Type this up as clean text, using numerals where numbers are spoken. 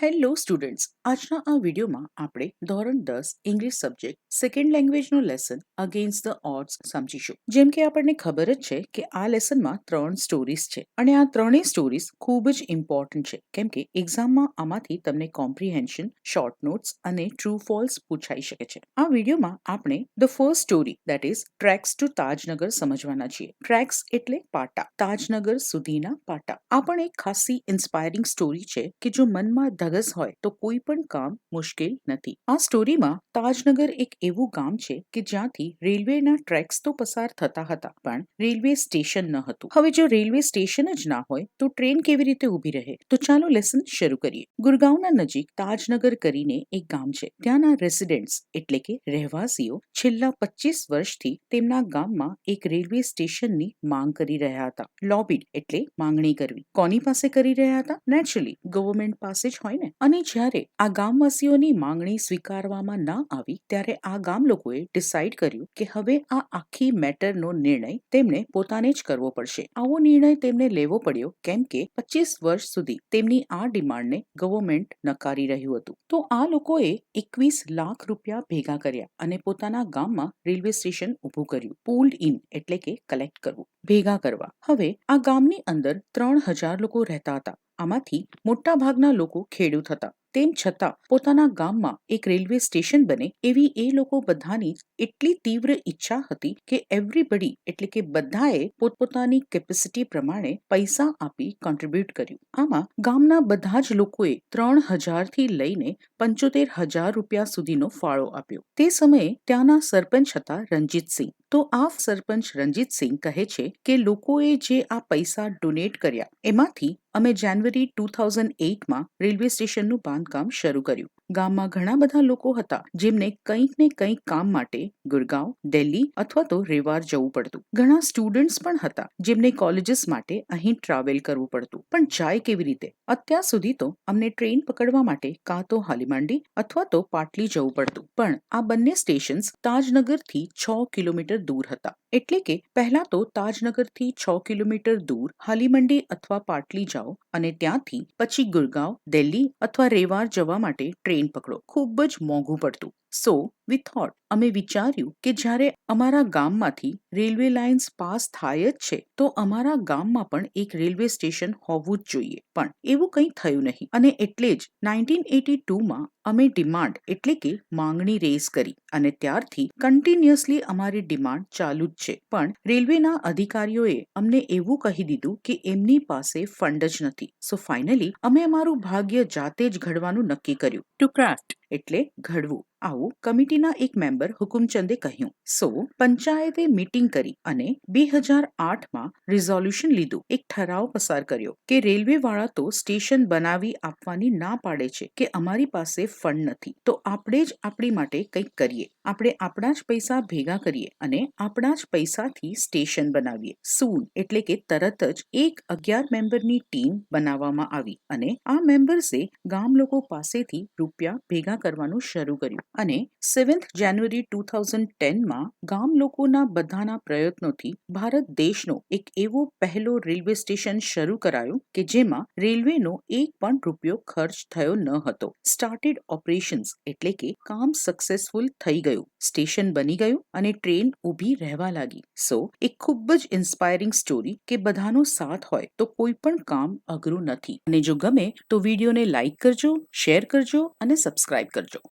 Hello students, આજના આ વિડીયોમાં આપણે ધોરણ 10 ઇંગ્લિશ સબ્જેક્ટ સેકન્ડ લેંગ્વેજનો લેસન અગેન્સ્ટ ધ ઓડ્સ સમજીશું. જેમ કે આપણને ખબર જ છે કે આ લેસનમાં 3 સ્ટોરીઝ છે અને આ ત્રણેય સ્ટોરીઝ ખૂબ જ ઇમ્પોર્ટન્ટ છે કેમ કે એક્ઝામમાં આમાંથી તમને કોમ્પ્રિહેન્શન, શોર્ટ નોટ્સ અને ટ્રુ ફોલ્સ પૂછાઈ શકે છે. આ વિડીયોમાં આપણે the first story that is tracks to Tajnagar સમજવાના છીએ. ટ્રેક્સ એટલે પાટા, તાજનગર સુધીના પાટા. આ પણ એક ખાસી ઇન્સ્પાયરિંગ સ્ટોરી છે કે જો મનમાં ધગસ હોય તો કોઈ પણ કામ મુશ્કેલ નથી. આ સ્ટોરીમાં તાજનગર એક એવું ગામ છે કે જ્યાંથી રેલવેના ટ્રેક્સ તો પસાર થતા હતા પણ રેલવે સ્ટેશન ન હતું. હવે જો રેલવે સ્ટેશન જ ના હોય તો ટ્રેન કેવી રીતે ઊભી રહે? તો ચાલો લેસન શરૂ કરીએ. ગુરગાંવના નજીક તાજનગર કરીને એક ગામ છે. ત્યાંના રેસિડેન્ટ્સ એટલે કે રહેવાસીઓ છેલ્લા 25 વર્ષથી તેમના ગામમાં એક રેલવે સ્ટેશનની માંગ કરી રહ્યા હતા. લોબિડ એટલે માંગણી કરવી. કોની પાસે કરી રહ્યા હતા? નેચરલી ગવર્નમેન્ટ પાસે જ હોય ને. અને જ્યારે આ ગામવાસીઓની માંગણી સ્વીકારવામાં ના આવી ત્યારે આ ગામ લોકોએ ડિસાઈડ કર્યું કે હવે આ આખી મેટરનો નિર્ણય તેમણે પોતાને જ કરવો પડશે. આવો નિર્ણય તેમને લેવો પડ્યો કેમ કે 25 વર્ષ સુધી તેમની આ ડિમાન્ડને ગવર્નમેન્ટ નકારી રહ્યું હતું. તો આ લોકોએ 21 લાખ રૂપિયા ભેગા કર્યા અને પોતાના ગામમાં રેલવે સ્ટેશન ઊભું કર્યું. પુલ્ડ ઇન એટલે કે કલેક્ટ કરવું, ભેગા કરવા. હવે આ ગામની અંદર 3000 લોકો રહેતા હતા. આમાંથી મોટા ભાગના લોકો ખેડૂત હતા. તેમ છતાં પોતાના ગામમાં એક રેલવે સ્ટેશન બને એવી એ લોકો બધાની એટલી તીવ્ર ઈચ્છા હતી કે એવરીબડી એટલે કે બધાએ પોતપોતાની કેપેસિટી પ્રમાણે પૈસા આપી કોન્ટ્રીબ્યુટ કર્યું. આમાં ગામના બધા જ લોકોએ 3000 થી લઈને 75000 રૂપિયા સુધીનો ફાળો આપ્યો. તે સમયે ત્યાંના સરપંચ હતા રણજીતસિંહ. તો આ સરપંચ રણજીતસિંહ કહે છે કે લોકોએ જે આ પૈસા ડોનેટ કર્યા એમાંથી અમે જાન્યુઆરી 2008માં રેલવે સ્ટેશનનું બાંધકામ શરૂ કર્યું. ગામમાં ઘણા બધા લોકો હતા જેમને કંઈક ને કંઈક કામ માટે ગુરગાંવ, દિલ્હી અથવા તો રેવાર જવું પડતું. ઘણા સ્ટુડન્ટ્સ પણ હતા જેમને કોલેજીસ માટે અહીં ટ્રાવેલ કરવું પડતું. પણ જાય કેવી રીતે? અત્યાર સુધી તો અમને ટ્રેન પકડવા માટે કાં તો હાલીમાંડી અથવા તો પાટલી જવું પડતું. પણ આ બંને સ્ટેશન્સ તાજનગરથી 6 કિલોમીટર દૂર હતા. એટલે કે પહેલા તો તાજનગરથી 6 કિલોમીટર દૂર હાલીમંડી અથવા પાટલી જાઓ અને ત્યાંથી પછી ગુરગાંવ, દિલ્હી અથવા રેવાર જવા માટે ટ્રેન પકડો. ખૂબ જ મોંઘું પડતું. સો વી થોટ, અમે વિચાર્યું કે જ્યારે અમારા ગામમાંથી રેલવે લાઇન્સ પાસ થાય જ છે તો અમારા ગામમાં પણ એક રેલવે સ્ટેશન હોવું જ જોઈએ. પણ એવું કંઈ થયું નહીં અને એટલે જ 1982માં અમે ડિમાન્ડ એટલે કે માંગણી રેઝ કરી અને ત્યારથી કન્ટિન્યુઅસલી અમારી ડિમાન્ડ ચાલુ જ છે. પણ રેલવેના અધિકારીઓએ અમને એવું કહી દીધું કે એમની પાસે ફંડ જ નથી. સો ફાઇનલી અમે અમારું ભાગ્ય જાતે જ ઘડવાનું નક્કી કર્યું. ટુ ક્રાફ્ટ એટલે ઘડવું. આવું કમિટીના એક મેમ્બર હુકુમચંદે કહ્યું. સો પંચાયતે મીટિંગ કરી અને 2008માં રિઝોલ્યુશન લીધું. એક ઠરાવ પસાર કર્યો કે રેલવે વાળા તો સ્ટેશન બનાવી આપવાની ના પાડે છે કે અમારી પાસે ફંડ નથી તો આપણે જ આપણી માટે કંઈક કરીએ. આપણે આપણા જ પૈસા ભેગા કરીએ અને આપણા જ પૈસાથી સ્ટેશન બનાવીએ. સૂન એટલે કે તરત જ એક 11 મેમ્બરની ટીમ બનાવવામાં આવી અને આ મેમ્બર્સે ગામ લોકો પાસેથી રૂપિયા ભેગા કરવાનું શરૂ કર્યું અને 7th જાન્યુઆરી 2010માં ગામ લોકોના બધાના પ્રયત્નોથી ભારત દેશનો એક એવો પહેલો રેલવે સ્ટેશન શરૂ કરાયું કે જેમાં રેલવેનો એક પણ રૂપિયો ખર્ચ થયો ન હતો. સ્ટાર્ટેડ ઓપરેશન્સ એટલે કે કામ સક્સેસફુલ થઈ ગયું, સ્ટેશન બની ગયું અને ટ્રેન ઊભી રહેવા લાગી. સો એક ખૂબ જ ઇન્સ્પાયરિંગ સ્ટોરી કે બધાનો સાથ હોય તો કોઈ પણ કામ અઘરું નથી. અને જો ગમે તો વિડીયોને લાઈક કરજો, શેર કરજો અને સબસ્ક્રાઇબ કરજો.